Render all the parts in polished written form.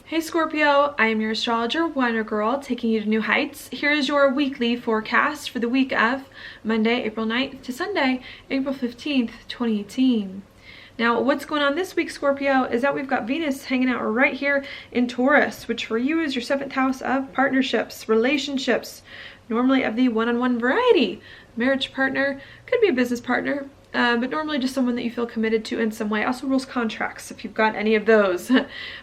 Hey Scorpio, I am your astrologer, Wonder Girl, taking you to new heights. Here is your weekly forecast for the week of Monday, April 9th to Sunday, April 15th, 2018. Now, what's going on this week, Scorpio, is that we've got Venus hanging out right here in Taurus, which for you is your 7th house of partnerships, relationships, normally of the one-on-one variety. Marriage partner, could be a business partner, but normally just someone that you feel committed to in some way. Also rules contracts, if you've got any of those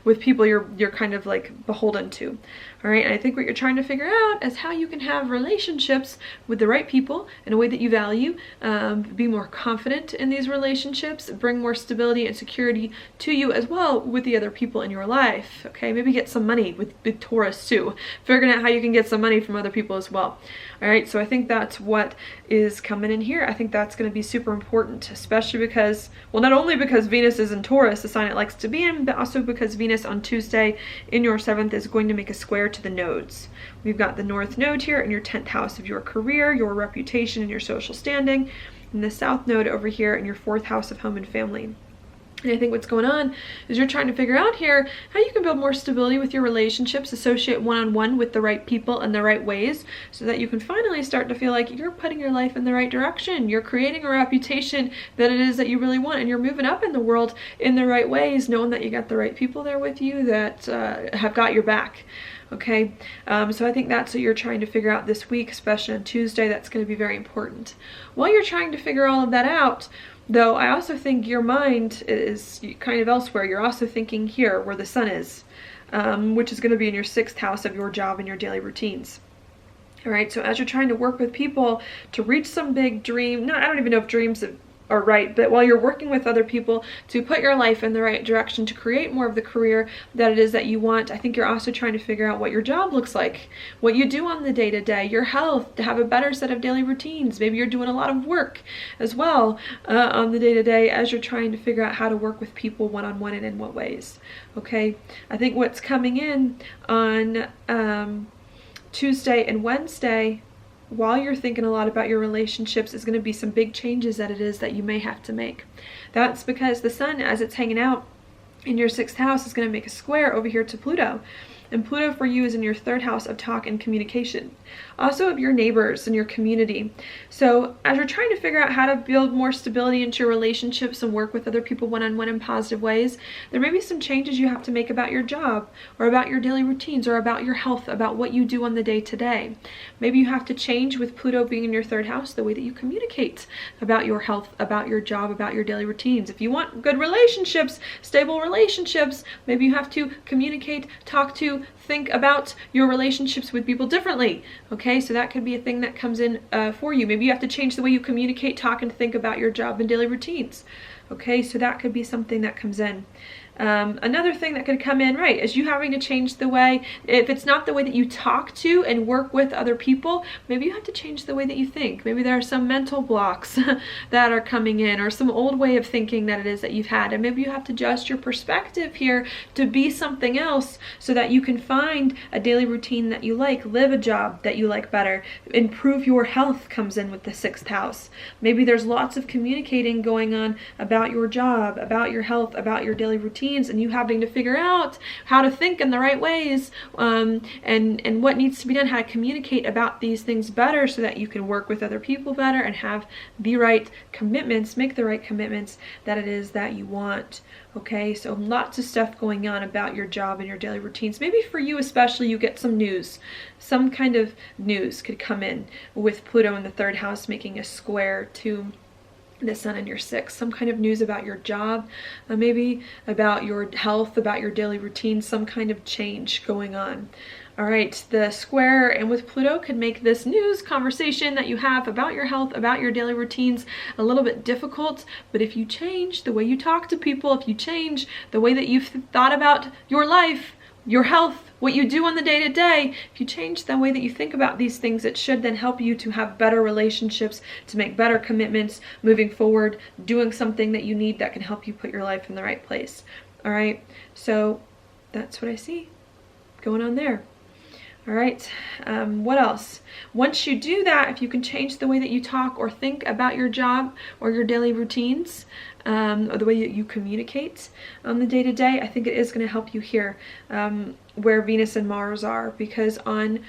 with people you're kind of like beholden to. All right, and I think what you're trying to figure out is how you can have relationships with the right people in a way that you value, be more confident in these relationships, bring more stability and security to you as well with the other people in your life. Okay, maybe get some money with Taurus too, figuring out how you can get some money from other people as well. All right, so I think that's what is coming in here. I think that's going to be super important, especially because, well, not only because Venus is in Taurus, the sign it likes to be in, but also because Venus on Tuesday in your 7th is going to make a square to the nodes. We've got the North node here in your 10th house of your career, your reputation, and your social standing, and the South node over here in your 4th house of home and family. And I think what's going on is you're trying to figure out here how you can build more stability with your relationships, associate one-on-one with the right people in the right ways, so that you can finally start to feel like you're putting your life in the right direction. You're creating a reputation that it is that you really want, and you're moving up in the world in the right ways, knowing that you got the right people there with you that have got your back. Okay, so I think that's what you're trying to figure out this week, especially on Tuesday. That's going to be very important. While you're trying to figure all of that out, though, I also think your mind is kind of elsewhere. You're also thinking here where the sun is, which is going to be in your 6th house of your job and your daily routines. All right, so as you're trying to work with people to reach some big dream, I don't even know if dreams are right, but while you're working with other people to put your life in the right direction, to create more of the career that it is that you want, I think you're also trying to figure out what your job looks like, what you do on the day-to-day, your health, to have a better set of daily routines. Maybe you're doing a lot of work as well on the day-to-day as you're trying to figure out how to work with people one-on-one and in what ways. Okay, I think what's coming in on Tuesday and Wednesday, while you're thinking a lot about your relationships, is going to be some big changes that it is that you may have to make. That's because the sun, as it's hanging out in your 6th house, is going to make a square over here to Pluto. And Pluto for you is in your 3rd house of talk and communication, also of your neighbors and your community. So as you're trying to figure out how to build more stability into your relationships and work with other people one-on-one in positive ways, there may be some changes you have to make about your job or about your daily routines or about your health, about what you do on the day-to-day. Maybe you have to change, with Pluto being in your 3rd house, the way that you communicate about your health, about your job, about your daily routines. If you want good relationships, stable relationships, maybe you have to communicate, talk to, think about your relationships with people differently. Okay, so that could be a thing that comes in for you. Maybe you have to change the way you communicate, talk, and think about your job and daily routines. Okay, so that could be something that comes in. Another thing that could come in, right, is you having to change the way, if it's not the way that you talk to and work with other people, maybe you have to change the way that you think. Maybe there are some mental blocks that are coming in, or some old way of thinking that it is that you've had, and maybe you have to adjust your perspective here to be something else so that you can find a daily routine that you like, live a job that you like better, improve your health comes in with the 6th house. Maybe there's lots of communicating going on about your job, about your health, about your daily routine, and you having to figure out how to think in the right ways, and what needs to be done, how to communicate about these things better so that you can work with other people better and have the right commitments, make the right commitments that it is that you want. Okay, so lots of stuff going on about your job and your daily routines. Maybe for you especially, you get some news. Some kind of news could come in with Pluto in the 3rd house making a square to the sun in your 6th, some kind of news about your job, maybe about your health, about your daily routine, some kind of change going on. All right, the square and with Pluto could make this news conversation that you have about your health, about your daily routines, a little bit difficult. But if you change the way you talk to people, if you change the way that you've thought about your life, your health, what you do on the day-to-day, if you change the way that you think about these things, it should then help you to have better relationships, to make better commitments moving forward, doing something that you need that can help you put your life in the right place. All right, so that's what I see going on there. All right, what else? Once you do that, if you can change the way that you talk or think about your job or your daily routines, or the way you communicate on the day-to-day, I think it is going to help you here where Venus and Mars are, because on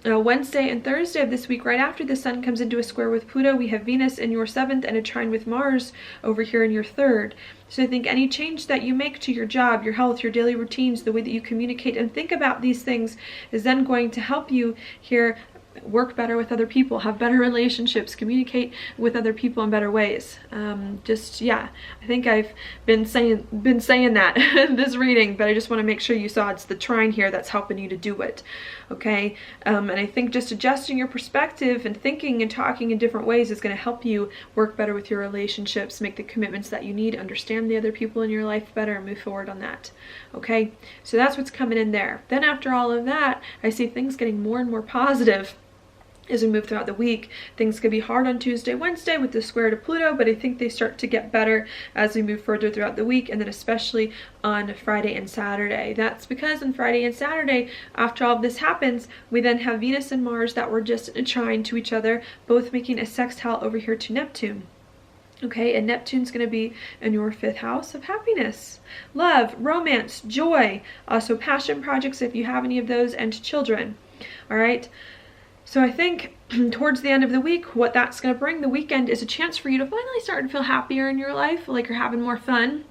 Wednesday and Thursday of this week, right after the Sun comes into a square with Pluto, we have Venus in your 7th and a trine with Mars over here in your 3rd. So I think any change that you make to your job, your health, your daily routines, the way that you communicate and think about these things is then going to help you here work better with other people, have better relationships, communicate with other people in better ways. Yeah, I think I've been saying that in this reading, but I just want to make sure you saw it's the trine here that's helping you to do it. Okay, and I think just adjusting your perspective and thinking and talking in different ways is going to help you work better with your relationships, make the commitments that you need, understand the other people in your life better, and move forward on that. Okay, so that's what's coming in there. Then after all of that, I see things getting more and more positive as we move throughout the week. Things could be hard on Tuesday, Wednesday with the square to Pluto, but I think they start to get better as we move further throughout the week, and then especially on Friday and Saturday. That's because on Friday and Saturday, after all of this happens, we then have Venus and Mars that were just in a trine to each other, both making a sextile over here to Neptune. Okay, and Neptune's going to be in your 5th house of happiness, love, romance, joy, also passion projects if you have any of those, and children. All right. So I think towards the end of the week, what that's going to bring, the weekend, is a chance for you to finally start to feel happier in your life, like you're having more fun,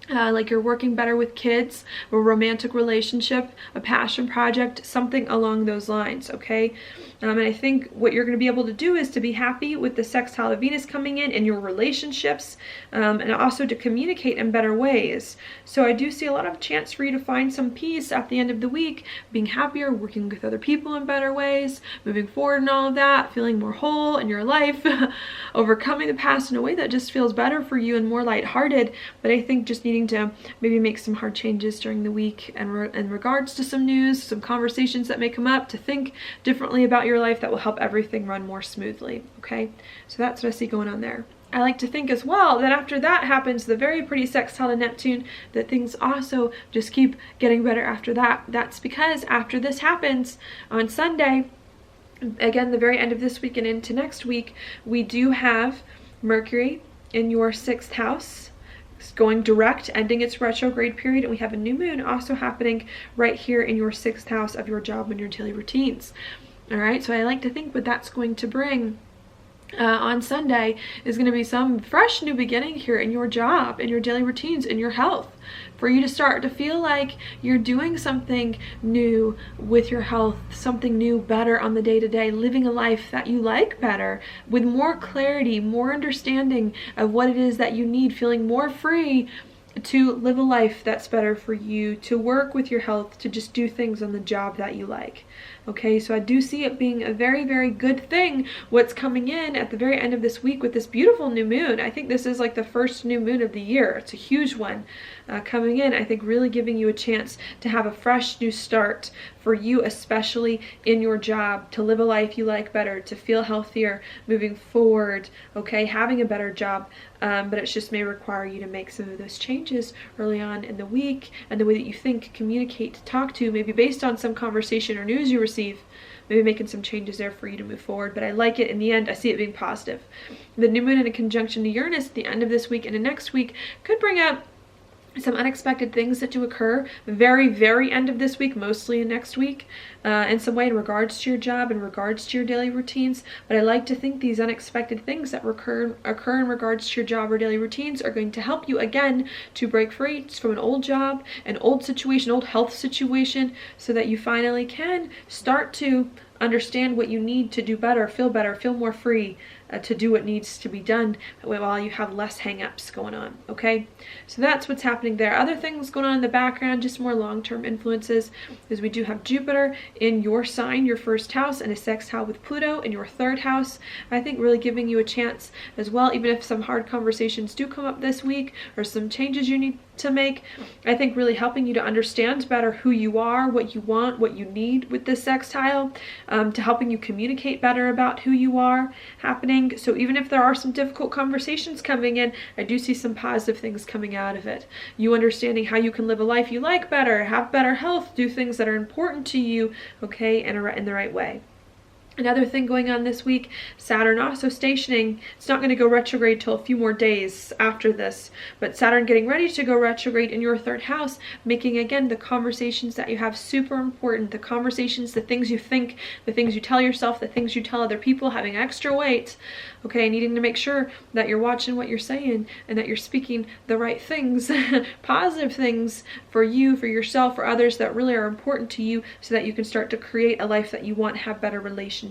like you're working better with kids, a romantic relationship, a passion project, something along those lines, okay? And I think what you're going to be able to do is to be happy with the sextile of Venus coming in your relationships, and also to communicate in better ways. So I do see a lot of chance for you to find some peace at the end of the week, being happier, working with other people in better ways, moving forward and all of that, feeling more whole in your life, overcoming the past in a way that just feels better for you and more lighthearted. But I think just needing to maybe make some hard changes during the week and in regards to some news, some conversations that may come up, to think differently about your life that will help everything run more smoothly. Okay, so that's what I see going on there. I like to think as well that after that happens, the very pretty sextile to Neptune, that things also just keep getting better after that. That's because after this happens on Sunday, again, the very end of this week and into next week, we do have Mercury in your 6th house. It's going direct, ending its retrograde period, and we have a new moon also happening right here in your 6th house of your job and your daily routines. All right, so I like to think what that's going to bring on Sunday is going to be some fresh new beginning here in your job, in your daily routines, in your health, for you to start to feel like you're doing something new with your health, something new, better on the day-to-day, living a life that you like better, with more clarity, more understanding of what it is that you need, feeling more free to live a life that's better for you, to work with your health, to just do things on the job that you like. Okay, so I do see it being a very, very good thing what's coming in at the very end of this week with this beautiful new moon. I think this is like the first new moon of the year. It's a huge one coming in. I think really giving you a chance to have a fresh new start for you, especially in your job, to live a life you like better, to feel healthier moving forward, okay, having a better job. But it just may require you to make some of those changes early on in the week, and the way that you think, communicate, talk to, maybe based on some conversation or news you receive, maybe making some changes there for you to move forward. But I like it in the end. I see it being positive. The new moon in a conjunction to Uranus at the end of this week and the next week could bring out some unexpected things that do occur very, very end of this week, mostly in next week, in some way in regards to your job, in regards to your daily routines. But I like to think these unexpected things that occur in regards to your job or daily routines are going to help you again to break free from an old job, an old situation, old health situation, so that you finally can start to understand what you need to do better, feel more free to do what needs to be done while you have less hang-ups going on. Okay, so that's what's happening there. Other things going on in the background, just more long-term influences, is we do have Jupiter in your sign, your 1st house, and a sextile with Pluto in your 3rd house. I think really giving you a chance as well, even if some hard conversations do come up this week or some changes you need to make. I think really helping you to understand better who you are, what you want, what you need with this sextile, to helping you communicate better about who you are happening. So even if there are some difficult conversations coming in, I do see some positive things coming out of it. You understanding how you can live a life you like better, have better health, do things that are important to you, okay, and in the right way. Another thing going on this week, Saturn also stationing. It's not going to go retrograde till a few more days after this, but Saturn getting ready to go retrograde in your 3rd house, making again the conversations that you have super important, the conversations, the things you think, the things you tell yourself, the things you tell other people, having extra weight, okay, needing to make sure that you're watching what you're saying and that you're speaking the right things, positive things for you, for yourself, for others that really are important to you, so that you can start to create a life that you want, have better relationships,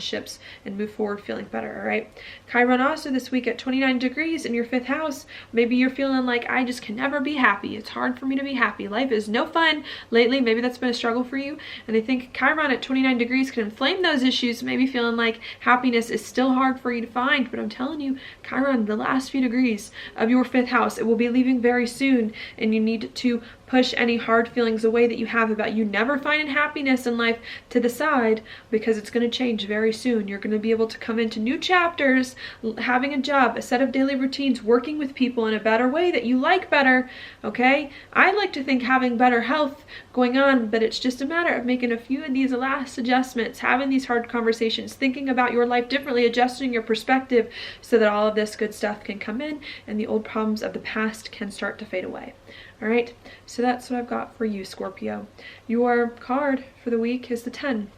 and move forward feeling better. All right, Chiron also this week at 29 degrees in your 5th house. Maybe you're feeling like, I just can never be happy. It's hard for me to be happy. Life is no fun lately. Maybe that's been a struggle for you. And I think Chiron at 29 degrees can inflame those issues. Maybe feeling like happiness is still hard for you to find. But I'm telling you, Chiron, the last few degrees of your 5th house, it will be leaving very soon. And you need to push any hard feelings away that you have about you never finding happiness in life to the side, because it's going to change very soon. You're going to be able to come into new chapters, having a job, a set of daily routines, working with people in a better way that you like better, okay? I like to think having better health going on, but it's just a matter of making a few of these last adjustments, having these hard conversations, thinking about your life differently, adjusting your perspective so that all of this good stuff can come in and the old problems of the past can start to fade away. All right, so that's what I've got for you, Scorpio. Your card for the week is the 10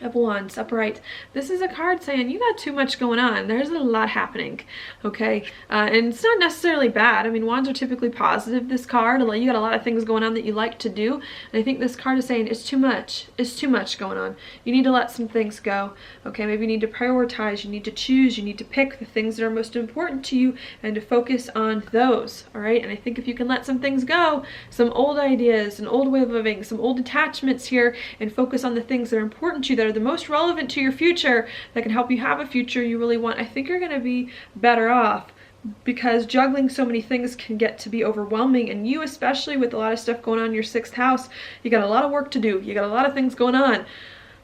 of Wands, upright. This is a card saying you got too much going on. There's a lot happening, okay? And it's not necessarily bad. I mean, Wands are typically positive, this card. You got a lot of things going on that you like to do. And I think this card is saying it's too much. It's too much going on. You need to let some things go, okay? Maybe you need to prioritize. You need to choose. You need to pick the things that are most important to you and to focus on those, all right? And I think if you can let some things go, some old ideas, an old way of living, some old attachments here, and focus on the things that are important to you, that are the most relevant to your future, that can help you have a future you really want, I think you're going to be better off, because juggling so many things can get to be overwhelming. And you, especially with a lot of stuff going on in your 6th house, you got a lot of work to do. You got a lot of things going on.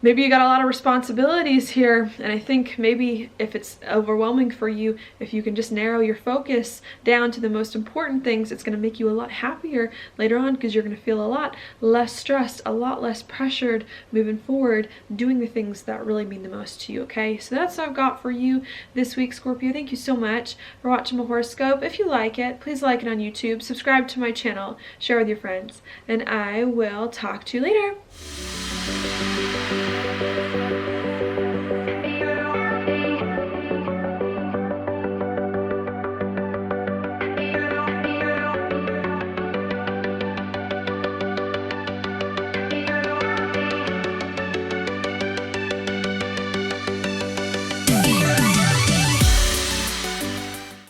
Maybe you got a lot of responsibilities here, and I think maybe if it's overwhelming for you, if you can just narrow your focus down to the most important things, it's going to make you a lot happier later on, because you're going to feel a lot less stressed, a lot less pressured moving forward, doing the things that really mean the most to you, okay? So that's what I've got for you this week, Scorpio. Thank you so much for watching my horoscope. If you like it, please like it on YouTube, subscribe to my channel, share with your friends, and I will talk to you later.